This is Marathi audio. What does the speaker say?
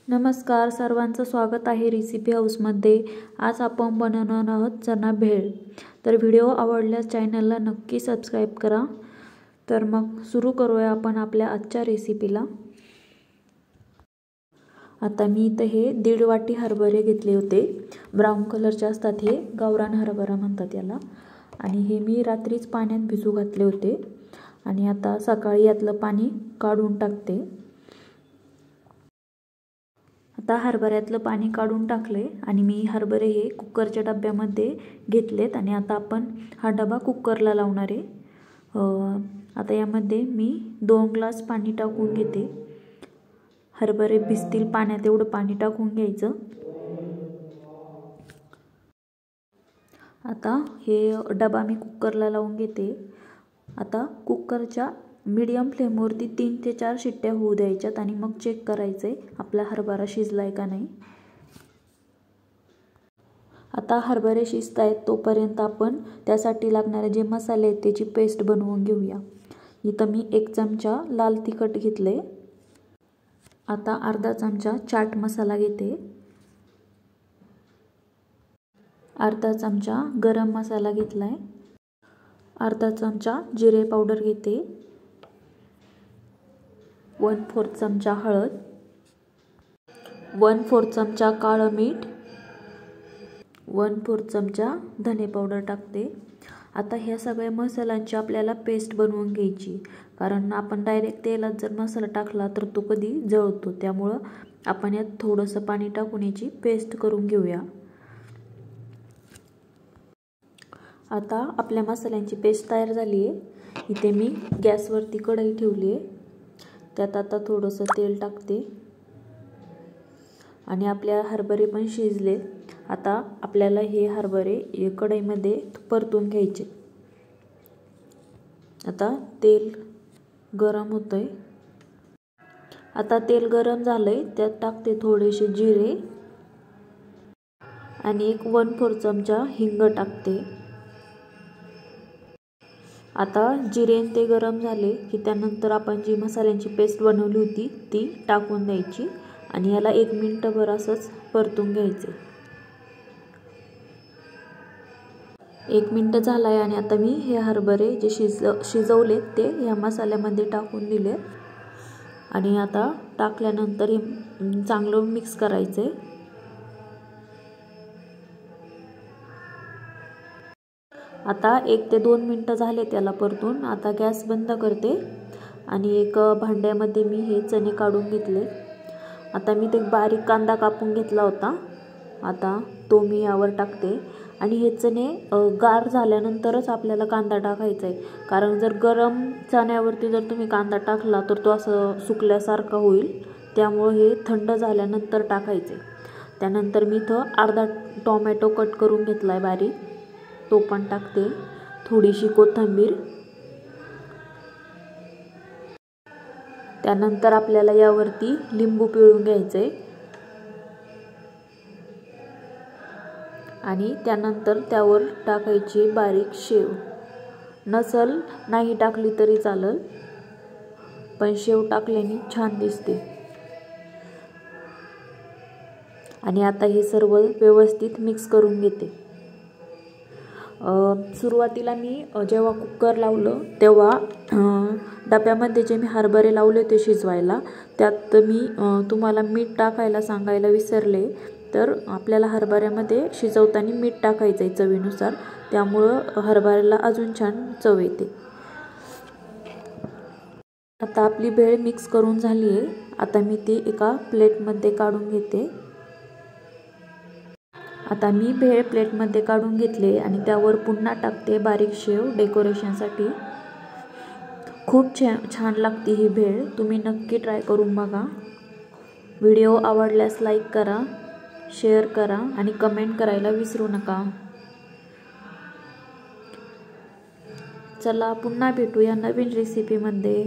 नमस्कार, सर्वांचं स्वागत आहे रेसिपी हाऊसमध्ये। आज आपण बनवणार आहोत चना भेळ। तर व्हिडिओ आवडल्यास चॅनलला नक्की सबस्क्राइब करा। तर मग सुरू करूया आपण आपल्या आजच्या रेसिपीला। आता मी इथे हे 1.5 वाटी हरभरे घेतले होते। ब्राऊन कलरचे असतात हे, गावरान हरभरा म्हणतात याला। आणि हे मी रात्रीच पाण्यात भिजू घातले होते आणि आता सकाळी यातलं पाणी काढून टाकते। आता हरभऱ्यातलं पाणी काढून टाकले आणि मी हरभरे हे कुकरच्या डब्यामध्ये घेतलेत आणि आता आपण हा डबा कुकरला लावणार आहे। आता यामध्ये मी 2 ग्लास पाणी टाकून घेते। हरभरे भिजतील पाण्यात एवढं पाणी टाकून घ्यायचं। आता हे डबा मी कुकरला लावून घेते। आता कुकरच्या मीडियम फ्लेमवरती 3 ते 4 शिट्ट्या होऊ द्यायच्यात आणि मग चेक करायचे आपला हरभरा शिजलाय का नाही। आता हरभरे शिजतायत तोपर्यंत आपण त्यासाठी लागणारे जे मसाले आहेत त्याची पेस्ट बनवून घेऊया। इथं मी 1 चमचा लाल तिखट घेतले। आता अर्धा चमचा चाट मसाला घेते। अर्धा चमचा गरम मसाला घेतलाय। अर्धा चमचा जिरे पावडर घेते। 1/4 चमचा हळद, 1/4 चमचा काळं मीठ, 1/4 चमचा धने पावडर टाकते। आता ह्या सगळ्या मसाल्यांची आपल्याला पेस्ट बनवून घ्यायची, कारण आपण डायरेक्ट तेलात जर मसाला टाकला तर तो कधी जळतो। त्यामुळे आपण यात थोडंसं पाणी टाकून याची पेस्ट करून घेऊया। आता आपल्या मसाल्यांची पेस्ट तयार झाली आहे। इथे मी गॅसवरती कढई ठेवली आहे। त्यात आता थोडंसं तेल टाकते आणि आपल्या हरभरे पण शिजले। आता आपल्याला हे हरभरे कढईमध्ये परतून घ्यायचे। आता तेल गरम होतंय। आता तेल गरम झालंय, त्यात टाकते थोडेसे जिरे आणि 1/4 चमचा हिंग टाकते। आता जिरे ते गरम झाले की त्यानंतर आपण जी मसाल्यांची पेस्ट बनवली होती ती टाकून द्यायची आणि याला 1 मिनिटभर असंच परतून घ्यायचे। 1 मिनिट झालाय आणि आता मी हे हरभरे जे शिजवले ते या मसाल्यामध्ये टाकून दिले आणि आता टाकल्यानंतर हे चांगलं मिक्स करायचे। आता 1 ते 2 मिनिटं झाले त्याला परतून। आता गॅस बंद करते आणि एक भांड्यामध्ये मी हे चणे काढून घेतले। आता मी ते बारीक कांदा कापून घेतला होता, आता तो मी यावर टाकते आणि हे चणे गार झाल्यानंतरच आपल्याला कांदा टाकायचा आहे, कारण जर गरम चण्यावरती जर तुम्ही कांदा टाकला तर तो असं सुकल्यासारखा होईल। त्यामुळे हे थंड झाल्यानंतर टाकायचे। त्यानंतर मी इथं अर्धा टोमॅटो कट करून घेतलाय बारीक, तो पण टाकते। थोडीशी कोथिंबीर, त्यानंतर आपल्याला यावरती लिंबू पिळून घ्यायचे आणि त्यानंतर त्यावर टाकायची बारीक शेव। नसल नाही टाकली तरी चालेल, पण शेव टाकल्याने छान दिसते। आणि आता हे सर्व व्यवस्थित मिक्स करून घेते। सुरुवातीला मी जेव्हा कुकर लावलं तेव्हा डब्यामध्ये जे मी हरभरे लावले होते शिजवायला, त्यात मी तुम्हाला मीठ टाकायला सांगायला विसरले। तर आपल्याला हरभऱ्यामध्ये शिजवताना मीठ टाकायचं आहे चवीनुसार, त्यामुळं हरभऱ्याला अजून छान चव येते। आता आपली भेळ मिक्स करून झाली आहे। आता मी ती एका प्लेटमध्ये काढून घेते। आता मी भेळ प्लेटमध्ये काढून घेतले आणि त्यावर पुन्हा टाकते बारीक शेव डेकोरेशनसाठी। खूप छान लागते ही भेळ, तुम्ही नक्की ट्राय करून बघा। व्हिडिओ आवडल्यास लाईक करा, शेअर करा आणि कमेंट करायला विसरू नका। चला पुन्हा भेटूया नवीन रेसिपीमध्ये।